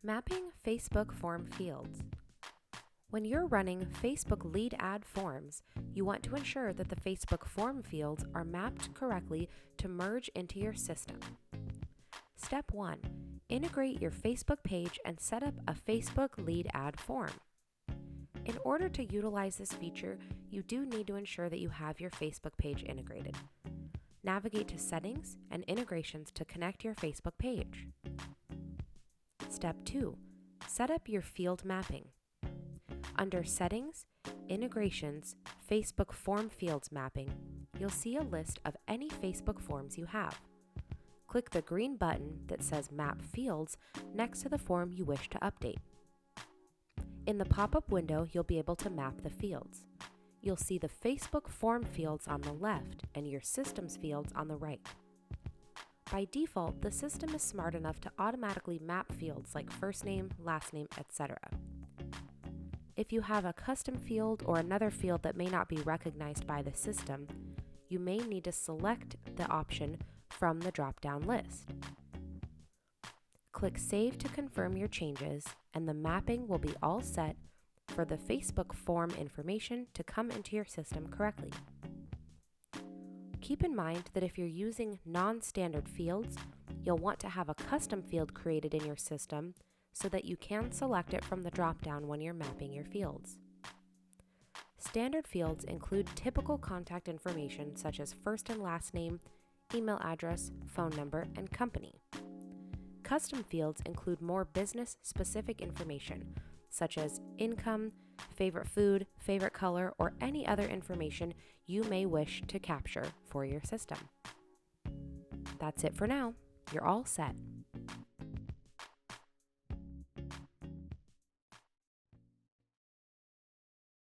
Mapping Facebook form fields. When you're running Facebook lead ad forms, you want to ensure that the Facebook form fields are mapped correctly to merge into your system. Step 1. Integrate your Facebook page and set up a Facebook lead ad form. In order to utilize this feature, you do need to ensure that you have your Facebook page integrated. Navigate to Settings and Integrations to connect your Facebook page. Step 2. Set up your field mapping. Under Settings, Integrations, Facebook Form Fields Mapping, you'll see a list of any Facebook forms you have. Click the green button that says Map Fields next to the form you wish to update. In the pop-up window, you'll be able to map the fields. You'll see the Facebook form fields on the left and your system's fields on the right. By default, the system is smart enough to automatically map fields like first name, last name, etc. If you have a custom field or another field that may not be recognized by the system, you may need to select the option from the drop-down list. Click Save to confirm your changes, and the mapping will be all set for the Facebook form information to come into your system correctly. Keep in mind that if you're using non-standard fields, you'll want to have a custom field created in your system so that you can select it from the drop-down when you're mapping your fields. Standard fields include typical contact information such as first and last name, email address, phone number, and company. Custom fields include more business-specific information such as income, favorite food, favorite color, or any other information you may wish to capture for your system. That's it for now. You're all set.